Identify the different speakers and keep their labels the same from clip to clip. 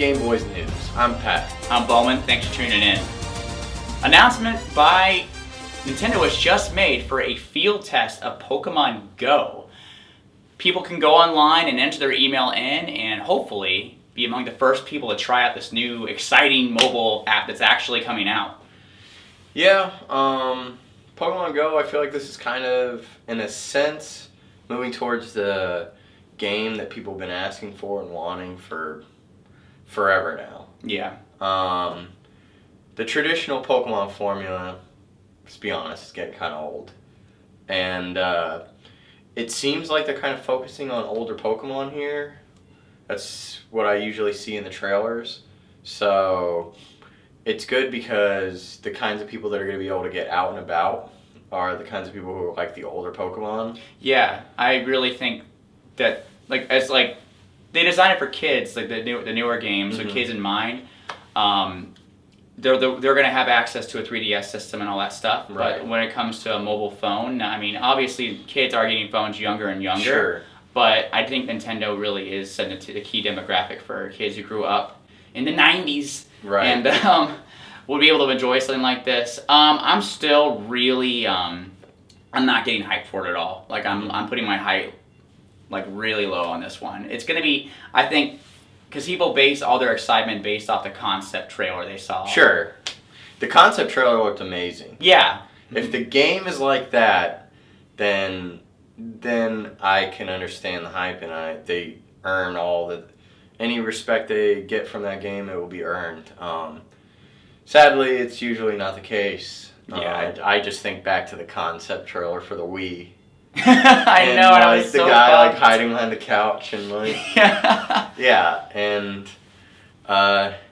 Speaker 1: Game Boyz News. I'm Pat.
Speaker 2: I'm Bowman. Thanks for tuning in. Announcement by Nintendo was just made for a field test of Pokemon Go. People can go online and enter their email in and hopefully be among the first people to try out this new exciting mobile app that's actually coming out.
Speaker 1: Yeah, Pokemon Go, I feel like this is kind of, in a sense, moving towards the game that people have been asking for and wanting for forever now.
Speaker 2: Yeah.
Speaker 1: The traditional Pokemon formula, let's be honest, is getting kind of old. And it seems like they're kind of focusing on older Pokemon here. That's what I usually see in the trailers. So it's good because the kinds of people that are going to be able to get out and about are the kinds of people who like the older Pokemon.
Speaker 2: Yeah, I really think that they design it for kids, like the newer games, with kids in mind. They're going to have access to a 3DS system and all that stuff.
Speaker 1: Right.
Speaker 2: But when it comes to a mobile phone, I mean, obviously kids are getting phones younger and younger.
Speaker 1: Sure.
Speaker 2: But I think Nintendo really is setting a key demographic for kids who grew up in the 90s.
Speaker 1: Right.
Speaker 2: And will be able to enjoy something like this. I'm still really, I'm not getting hyped for it at all. Like, I'm putting my hype, like, really low on this one. It's going to be, I think, because people base all their excitement based off the concept trailer they saw.
Speaker 1: Sure. The concept trailer looked amazing.
Speaker 2: Yeah.
Speaker 1: If the game is like that, then I can understand the hype, and they earn any respect they get from that game. It will be earned. Sadly, it's usually not the case.
Speaker 2: Yeah.
Speaker 1: I just think back to the concept trailer for the Wii.
Speaker 2: I know. I was
Speaker 1: the
Speaker 2: so
Speaker 1: guy
Speaker 2: pumped.
Speaker 1: hiding behind the couch and yeah, and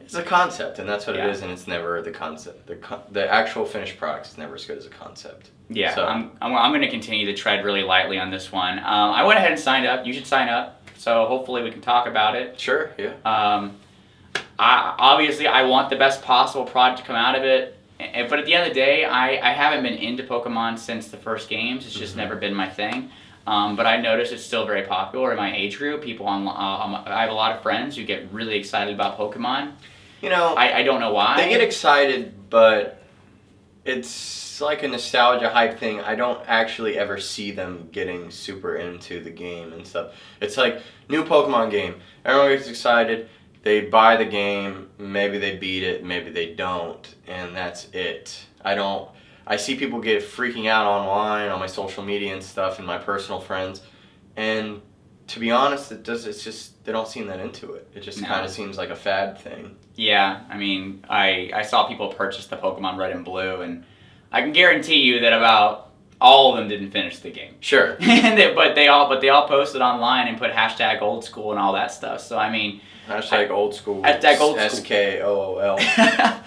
Speaker 1: it's a concept, and that's what it is, and it's never the concept. The actual finished product is never as good as a concept.
Speaker 2: Yeah,
Speaker 1: so.
Speaker 2: I'm going to continue to tread really lightly on this one. I went ahead and signed up. You should sign up, so hopefully we can talk about it.
Speaker 1: Sure, yeah.
Speaker 2: Obviously, I want the best possible product to come out of it, but at the end of the day, I haven't been into Pokemon since the first games. It's just never been my thing. But I noticed it's still very popular in my age group. People I have a lot of friends who get really excited about Pokemon.
Speaker 1: You know,
Speaker 2: I don't know why.
Speaker 1: They get excited, but it's like a nostalgia hype thing. I don't actually ever see them getting super into the game and stuff. It's like new Pokemon game. Everyone gets excited. They buy the game. Maybe they beat it. Maybe they don't, and that's it. I see people get freaking out online on my social media and stuff, and my personal friends, and to be honest, it's just they don't seem that into it. It just kind of seems like a fad thing.
Speaker 2: Yeah, I mean, I saw people purchase the Pokemon Red and Blue, and I can guarantee you that about all of them didn't finish the game.
Speaker 1: Sure.
Speaker 2: but they all posted online and put hashtag old school and all that stuff. So I mean,
Speaker 1: hashtag old school.
Speaker 2: Hashtag old school.
Speaker 1: SKOOL.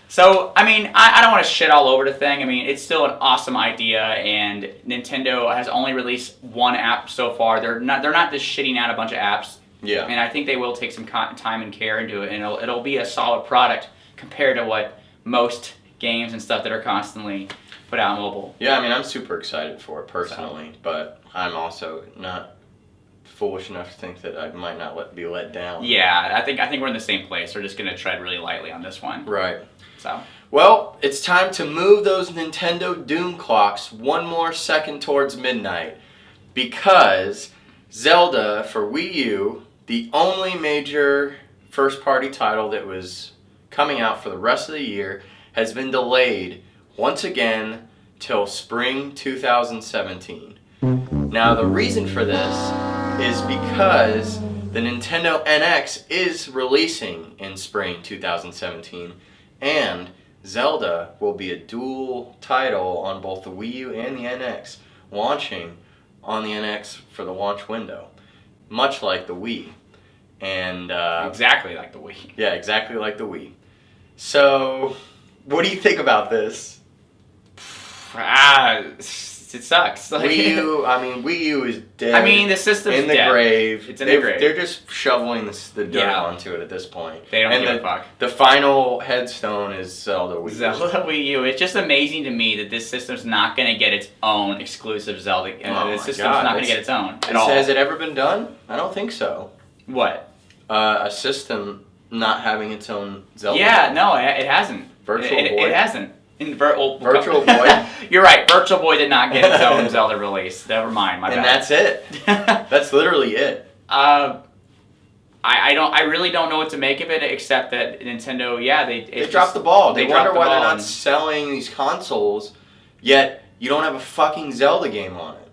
Speaker 2: So, I mean, I don't want to shit all over the thing. I mean, it's still an awesome idea, and Nintendo has only released one app so far. They're not just shitting out a bunch of apps.
Speaker 1: Yeah.
Speaker 2: And I think they will take some time and care into it, and it'll be a solid product compared to what most games and stuff that are constantly put out on mobile.
Speaker 1: Yeah, I mean, I'm super excited for it personally, but I'm also not foolish enough to think that I might not be let down.
Speaker 2: Yeah, I think we're in the same place. We're just going to tread really lightly on this one.
Speaker 1: Right.
Speaker 2: So.
Speaker 1: Well, it's time to move those Nintendo Doom clocks one more second towards midnight, because Zelda for Wii U, the only major first-party title that was coming out for the rest of the year, has been delayed once again till spring 2017. Now, the reason for this is because the Nintendo NX is releasing in spring 2017, and Zelda will be a dual title on both the Wii U and the NX, launching on the NX for the launch window, much like the Wii. And
Speaker 2: exactly like the Wii.
Speaker 1: Yeah, exactly like the Wii. So, what do you think about this?
Speaker 2: It sucks. Like,
Speaker 1: Wii U is dead.
Speaker 2: I mean, the system's
Speaker 1: in the
Speaker 2: dead.
Speaker 1: grave.
Speaker 2: It's in the grave.
Speaker 1: They're just shoveling the dirt onto it at this point.
Speaker 2: They don't give a fuck.
Speaker 1: The final headstone is Zelda Wii U.
Speaker 2: Zelda Wii U. It's just amazing to me that this system's not going to get its own exclusive Zelda. This system's not going to get its own at all.
Speaker 1: Has it ever been done? I don't think so.
Speaker 2: What?
Speaker 1: A system not having its own Zelda.
Speaker 2: Yeah,
Speaker 1: game.
Speaker 2: no, it hasn't.
Speaker 1: Virtual Boy.
Speaker 2: It hasn't.
Speaker 1: Virtual Boy.
Speaker 2: You're right. Virtual Boy did not get its own Zelda release. Never mind. My bad.
Speaker 1: And that's it. That's literally it.
Speaker 2: I really don't know what to make of it except that Nintendo,
Speaker 1: they dropped the ball. They wonder why they're not
Speaker 2: and...
Speaker 1: selling these consoles, yet you don't have a fucking Zelda game on it.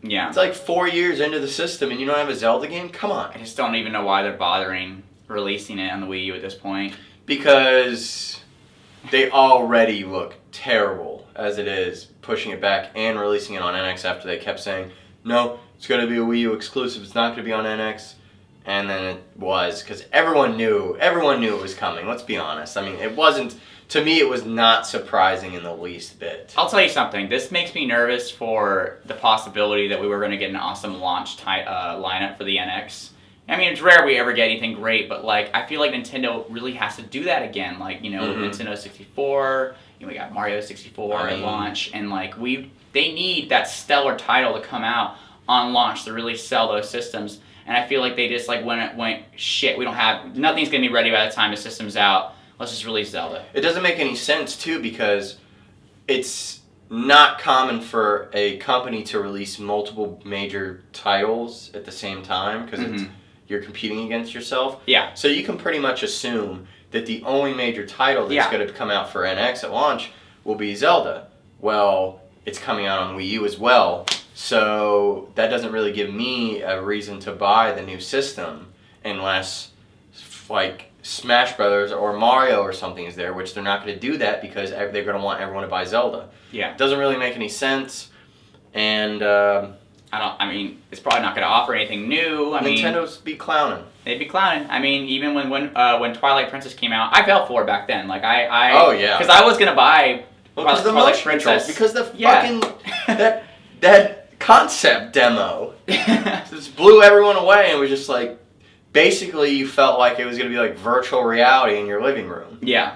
Speaker 2: Yeah.
Speaker 1: It's like 4 years into the system and you don't have a Zelda game? Come on.
Speaker 2: I just don't even know why they're bothering releasing it on the Wii U at this point.
Speaker 1: Because they already look terrible as it is, pushing it back and releasing it on NX after they kept saying, no, it's going to be a Wii U exclusive, it's not going to be on NX. And then it was, because everyone knew it was coming, let's be honest. I mean, it wasn't, to me, it was not surprising in the least bit.
Speaker 2: I'll tell you something, this makes me nervous for the possibility that we were going to get an awesome launch lineup for the NX. I mean, it's rare we ever get anything great, but like, I feel like Nintendo really has to do that again. Like, you know, with Nintendo 64, we got Mario 64 at launch, and like, they need that stellar title to come out on launch to really sell those systems. And I feel like they just like went shit. Nothing's gonna be ready by the time the system's out. Let's just release Zelda.
Speaker 1: It doesn't make any sense too, because it's not common for a company to release multiple major titles at the same time, because you're competing against yourself.
Speaker 2: Yeah.
Speaker 1: So you can pretty much assume that the only major title that's going to come out for NX at launch will be Zelda. Well, it's coming out on Wii U as well. So that doesn't really give me a reason to buy the new system unless like Smash Brothers or Mario or something is there, which they're not going to do that because they're going to want everyone to buy Zelda.
Speaker 2: Yeah.
Speaker 1: It doesn't really make any sense. And
Speaker 2: I mean, it's probably not going to offer anything new.
Speaker 1: Nintendo's be clowning.
Speaker 2: They'd be clowning. I mean, even when Twilight Princess came out, I fell for it back then. Like
Speaker 1: oh yeah.
Speaker 2: Because I was going to buy Twilight Princess.
Speaker 1: Because the fucking that concept demo just blew everyone away and was just like, basically you felt like it was going to be like virtual reality in your living room.
Speaker 2: Yeah.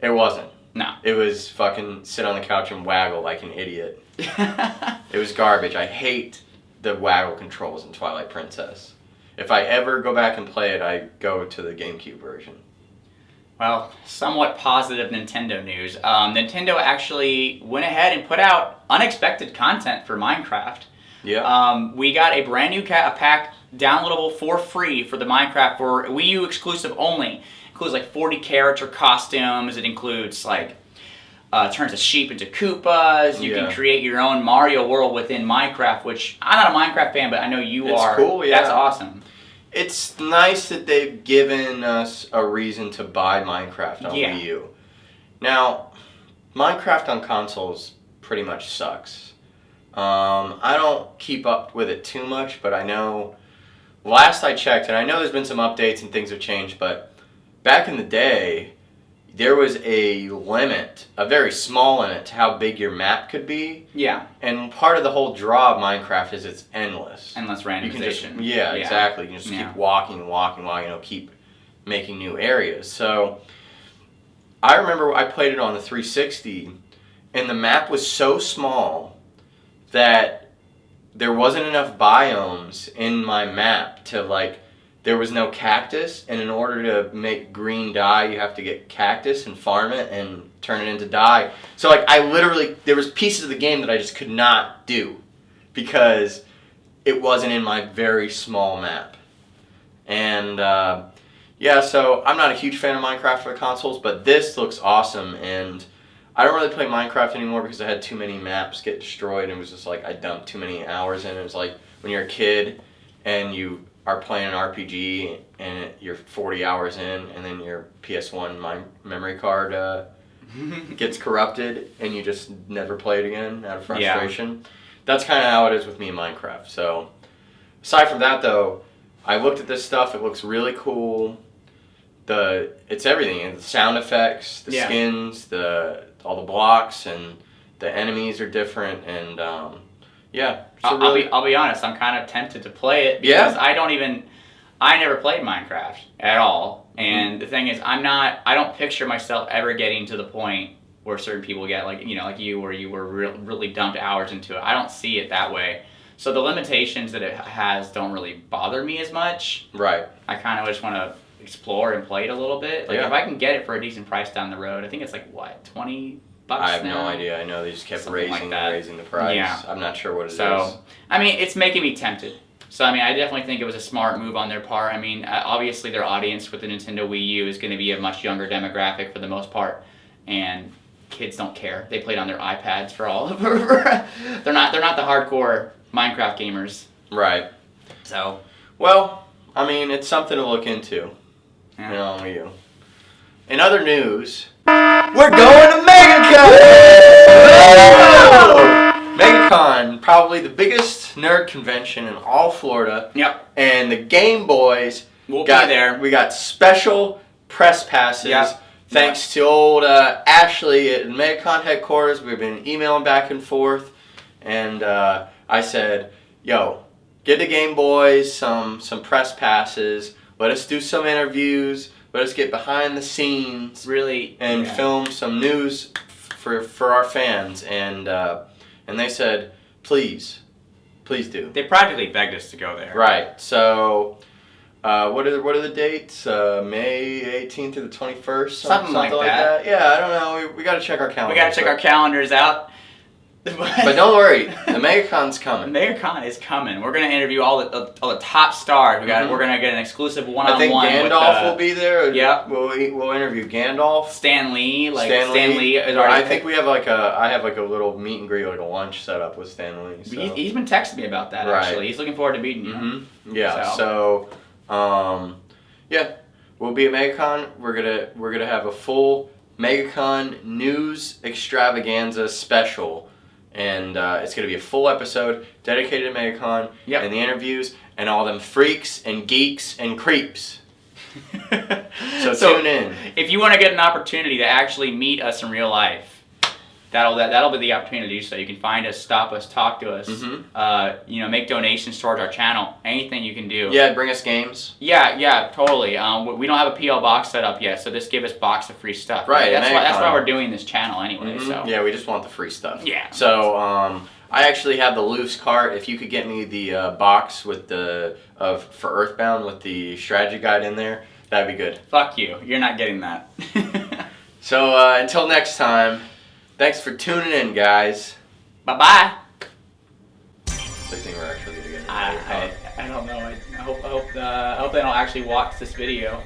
Speaker 1: It wasn't.
Speaker 2: No.
Speaker 1: It was fucking sit on the couch and waggle like an idiot. It was garbage. I hate the waggle controls in Twilight Princess. If I ever go back and play it, I go to the GameCube version.
Speaker 2: Well, somewhat positive Nintendo news. Nintendo actually went ahead and put out unexpected content for Minecraft.
Speaker 1: Yeah.
Speaker 2: We got a brand new pack downloadable for free for the Minecraft for Wii U exclusive only. It includes like 40 character costumes. It includes like turns a sheep into Koopas. You can create your own Mario world within Minecraft, which I'm not a Minecraft fan, but I know you are.
Speaker 1: It's cool, yeah.
Speaker 2: That's awesome.
Speaker 1: It's nice that they've given us a reason to buy Minecraft on Wii U. Now, Minecraft on consoles pretty much sucks. I don't keep up with it too much, but I know, last I checked, and I know there's been some updates and things have changed, but back in the day, there was a limit, a very small limit to how big your map could be.
Speaker 2: Yeah.
Speaker 1: And part of the whole draw of Minecraft is it's endless.
Speaker 2: Endless randomization.
Speaker 1: You can just, exactly. You can just keep walking, keep making new areas. So I remember I played it on the 360, and the map was so small that there wasn't enough biomes in my map to like, there was no cactus, and in order to make green dye, you have to get cactus and farm it and turn it into dye. So like I literally, there was pieces of the game that I just could not do because it wasn't in my very small map. And so I'm not a huge fan of Minecraft for the consoles, but this looks awesome, and I don't really play Minecraft anymore because I had too many maps get destroyed, and it was just like I dumped too many hours in. It was like when you're a kid and you are playing an RPG and you're 40 hours in, and then your PS1 memory card gets corrupted and you just never play it again out of frustration. Yeah. That's kind of how it is with me in Minecraft. So aside from that though, I looked at this stuff, it looks really cool. It's everything, the sound effects, the skins, all the blocks, and the enemies are different, and
Speaker 2: I'll be honest, I'm kind of tempted to play it because I never played Minecraft at all. And the thing is, I don't picture myself ever getting to the point where certain people get, like, you know, like you, where you were really dumped hours into it. I don't see it that way. So the limitations that it has don't really bother me as much.
Speaker 1: Right.
Speaker 2: I kind of just want to explore and play it a little bit. Like,
Speaker 1: Yeah.
Speaker 2: if I can get it for a decent price down the road, I think it's like, what, $20
Speaker 1: I have
Speaker 2: now?
Speaker 1: no idea. I know they just kept
Speaker 2: Something like that.
Speaker 1: raising the price.
Speaker 2: Yeah.
Speaker 1: I'm not sure what it is.
Speaker 2: So, I mean, it's making me tempted. So, I mean, I definitely think it was a smart move on their part. I mean, obviously their audience with the Nintendo Wii U is going to be a much younger demographic for the most part. And kids don't care. They played on their iPads for all of they're not the hardcore Minecraft gamers.
Speaker 1: Right.
Speaker 2: So,
Speaker 1: Well, I mean, it's something to look into.
Speaker 2: yeah.
Speaker 1: You know, you. In other news, we're going to Megacon! Megacon, probably the biggest nerd convention in all Florida.
Speaker 2: Yep.
Speaker 1: And the Game Boyz
Speaker 2: We'll
Speaker 1: got
Speaker 2: be there.
Speaker 1: We got special press passes.
Speaker 2: Yep.
Speaker 1: Thanks to old Ashley at Megacon headquarters. We've been emailing back and forth. And I said, yo, get the Game Boyz some press passes. Let us do some interviews. Let us get behind the scenes.
Speaker 2: Really.
Speaker 1: And
Speaker 2: yeah.
Speaker 1: film some news for our fans. And they said, please do.
Speaker 2: They practically begged us to go there.
Speaker 1: Right. So, what are the dates? May 18th to the 21st.
Speaker 2: Something like that.
Speaker 1: Yeah, I don't know. We got to check our calendar.
Speaker 2: We gotta check our calendars out.
Speaker 1: But don't worry, the Megacon's coming.
Speaker 2: Megacon is coming. We're gonna interview all the top stars. We're gonna get an exclusive one-on-one.
Speaker 1: I think Gandalf will be there.
Speaker 2: Yep.
Speaker 1: We'll interview Gandalf.
Speaker 2: Stan Lee. Stan Lee is already.
Speaker 1: I think I have a little meet and greet, like a lunch set up with Stan Lee. So.
Speaker 2: He's been texting me about that actually. He's looking forward to meeting you.
Speaker 1: Mm-hmm. Yeah. So, yeah, we'll be at Megacon. We're gonna have a full Megacon news extravaganza special. And it's going to be a full episode dedicated to Megacon and the interviews and all them freaks and geeks and creeps. So tune in.
Speaker 2: If you want to get an opportunity to actually meet us in real life, that'll be the opportunity. So you can find us, stop us, talk to us. Mm-hmm. Make donations towards our channel. Anything you can do.
Speaker 1: Yeah, bring us games.
Speaker 2: Yeah, totally. We don't have a PO box set up yet, so this give us box of free stuff.
Speaker 1: Right.
Speaker 2: That's why we're doing this channel anyway.
Speaker 1: Mm-hmm.
Speaker 2: So
Speaker 1: yeah, we just want the free stuff.
Speaker 2: Yeah.
Speaker 1: So I actually have the loose cart. If you could get me the box with for Earthbound with the strategy guide in there, that'd be good.
Speaker 2: Fuck you. You're not getting that.
Speaker 1: So until next time, thanks for tuning in, guys.
Speaker 2: Bye-bye.
Speaker 1: So you think we're actually gonna get
Speaker 2: I don't know. I hope they don't actually watch this video.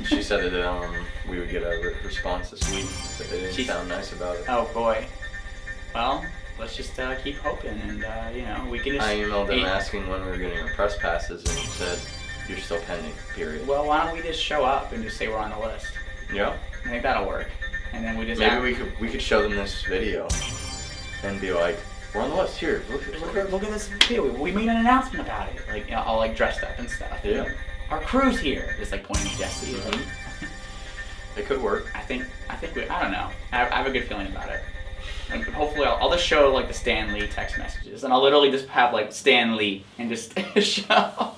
Speaker 1: She said that we would get a response this week, but they didn't sound nice about it.
Speaker 2: Oh boy. Well, let's just keep hoping, and we can just.
Speaker 1: I emailed them asking when we were getting our press passes, and said you're still pending. Period.
Speaker 2: Well, why don't we just show up and just say we're on the list?
Speaker 1: Yeah.
Speaker 2: I think that'll work, and then we just.
Speaker 1: Maybe we could show them this video, and be like, we're on the list here.
Speaker 2: Look at this video. We made an announcement about it. Like, all like dressed up and stuff.
Speaker 1: Yeah.
Speaker 2: Our crew's here. Just like pointing to Jesse.
Speaker 1: Mm-hmm. It could work.
Speaker 2: I think I don't know. I have a good feeling about it. And hopefully I'll just show like the Stan Lee text messages, and I'll literally just have like Stan Lee and just show.